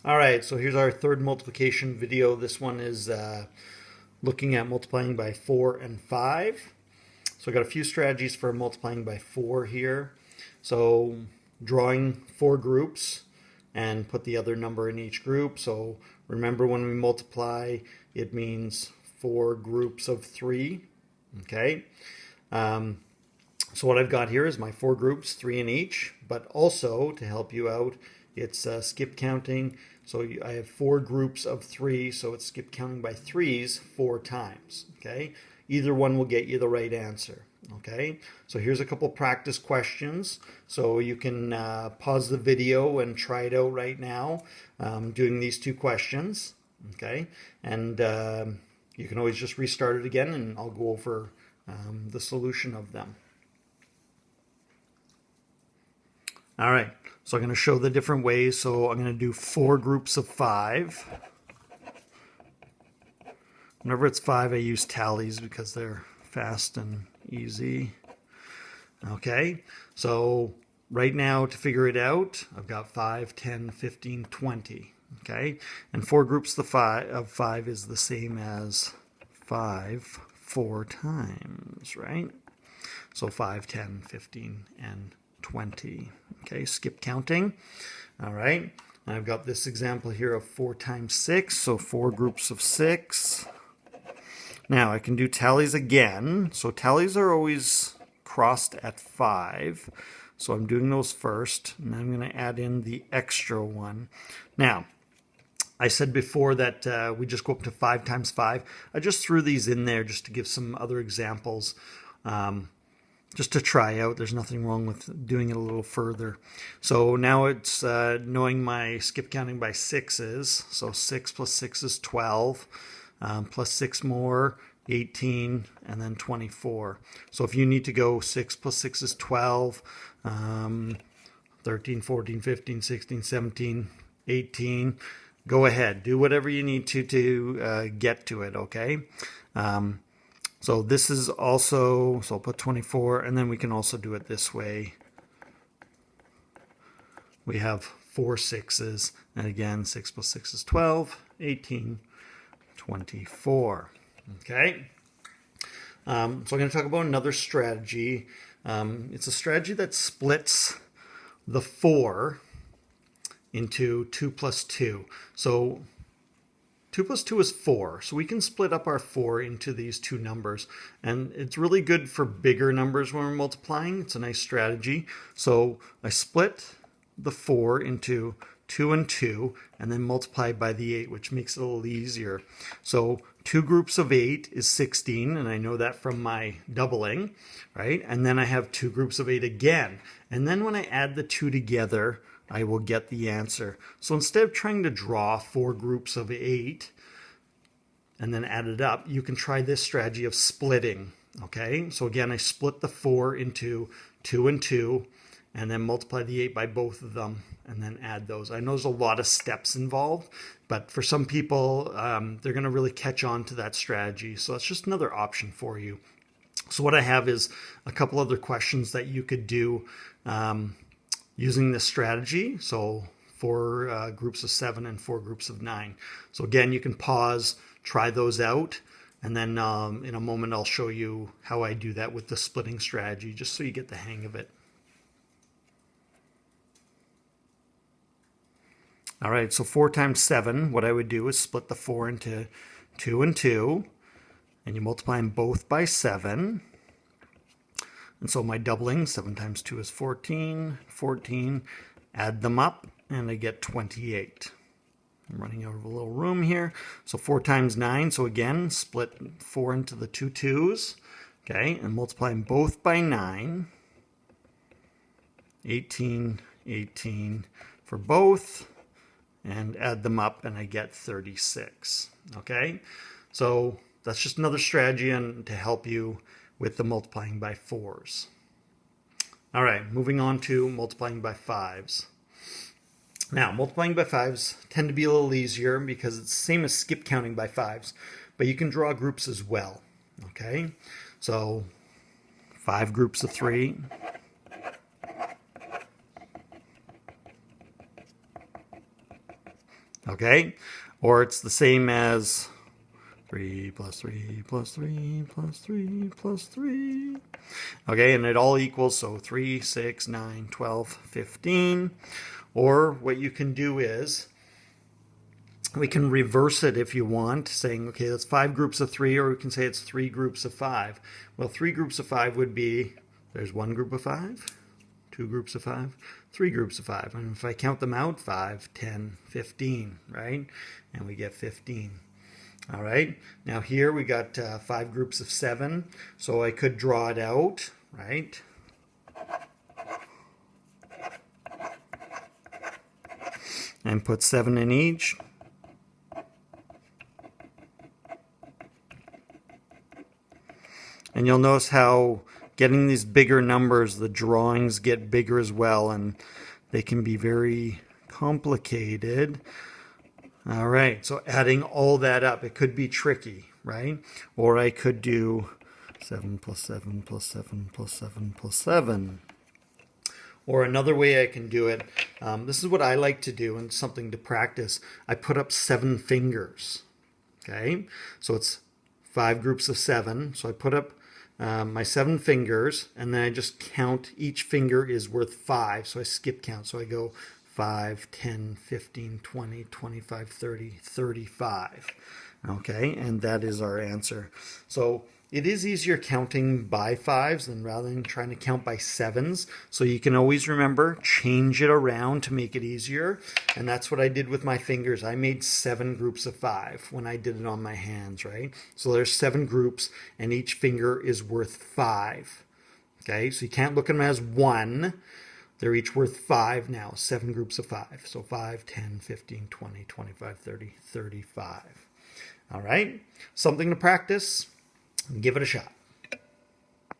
All right, so here's our third multiplication video. This one is looking at multiplying by 4 and 5. So I got a few strategies for multiplying by 4 here. So drawing 4 groups and put the other number in each group. So remember, when we multiply, it means 4 groups of 3. Okay. So what I've got here is my 4 groups, 3 in each, but also to help you out, it's skip counting. So I have 4 groups of 3, so it's skip counting by 3s 4 times. Okay, either one will get you the right answer. Okay, so here's a couple practice questions. So you can pause the video and try it out right now, doing these 2 questions. Okay, and you can always just restart it again, and I'll go over the solution of them. All right, so I'm going to show the different ways. So I'm going to do 4 groups of 5. Whenever it's 5, I use tallies because they're fast and easy. Okay, so right now to figure it out, I've got 5, 10, 15, 20. Okay, and 4 groups of 5 is the same as 5 4 times, right? So 5, 10, 15, and 20. Okay, skip counting. All right, and I've got this example here of 4 times 6, so 4 groups of 6. Now I can do tallies again. So tallies are always crossed at 5. So I'm doing those first, and I'm going to add in the extra one. Now, I said before that we just go up to 5 times 5. I just threw these in there just to give some other examples. Just to try out. There's nothing wrong with doing it a little further. So now it's knowing my skip counting by 6s. So 6 plus 6 is 12. Plus 6 more, 18, and then 24. So if you need to go 6 plus 6 is 12, 13, 14, 15, 16, 17, 18. Go ahead. Do whatever you need to get to it, okay? So this is also, so I'll put 24, and then we can also do it this way. We have 4 6s, and again, 6 plus 6 is 12, 18, 24. Okay? So I'm going to talk about another strategy. It's a strategy that splits the 4 into 2 plus 2. So 2 plus 2 is 4, so we can split up our 4 into these 2 numbers. And it's really good for bigger numbers when we're multiplying. It's a nice strategy. So I split the 4 into 2 and 2, and then multiply by the 8, which makes it a little easier. So 2 groups of 8 is 16, and I know that from my doubling, right? And then I have 2 groups of 8 again. And then when I add the 2 together, I will get the answer. So instead of trying to draw 4 groups of 8 and then add it up, you can try this strategy of splitting. Okay, so again, I split the 4 into 2 and 2, and then multiply the 8 by both of them, and then add those. I know there's a lot of steps involved, but for some people, they're going to really catch on to that strategy. So it's just another option for you. So what I have is a couple other questions that you could do using this strategy. So 4 groups of 7 and 4 groups of 9. So again, you can pause, try those out, and then in a moment I'll show you how I do that with the splitting strategy, just so you get the hang of it. All right, so 4 times 7, what I would do is split the 4 into 2 and 2, and you multiply them both by 7. And so my doubling, 7 times 2 is 14, 14, add them up, and I get 28. I'm running out of a little room here. So 4 times 9, so again, split 4 into the 2 2's, okay, and multiply them both by 9. 18, 18 for both, and add them up, and I get 36, okay? So that's just another strategy to help you with the multiplying by 4s. All right, moving on to multiplying by 5s. Now, multiplying by 5s tend to be a little easier because it's the same as skip counting by 5s, but you can draw groups as well, okay? So 5 groups of 3, Okay? Or it's the same as 3 plus 3 plus 3 plus 3 plus 3. Okay, and it all equals, so 3, 6, 9, 12, 15. Or what you can do is, we can reverse it if you want, saying, okay, that's 5 groups of 3, or we can say it's 3 groups of 5. Well, 3 groups of 5 would be, there's 1 group of 5, 2 groups of 5, 3 groups of 5. And if I count them out, 5, 10, 15, right? And we get 15. All right, now here we got 5 groups of 7, so I could draw it out, right? And put 7 in each. And you'll notice how getting these bigger numbers, the drawings get bigger as well, and they can be very complicated. All right, so adding all that up, it could be tricky, right? Or I could do 7 plus 7 plus 7 plus 7 plus 7. Or another way I can do it, this is what I like to do and something to practice. I put up 7 fingers, okay? So it's 5 groups of 7. So I put up my 7 fingers, and then I just count. Each finger is worth 5, so I skip count. So I go 5, 10, 15, 20, 25, 30, 35. Okay, and that is our answer. So it is easier counting by 5s than rather than trying to count by 7s. So you can always remember, change it around to make it easier. And that's what I did with my fingers. I made 7 groups of 5 when I did it on my hands, right? So there's 7 groups, and each finger is worth 5. Okay, so you can't look at them as 1. They're each worth 5 now, 7 groups of 5. So 5, 10, 15, 20, 25, 30, 35. All right, something to practice. Give it a shot.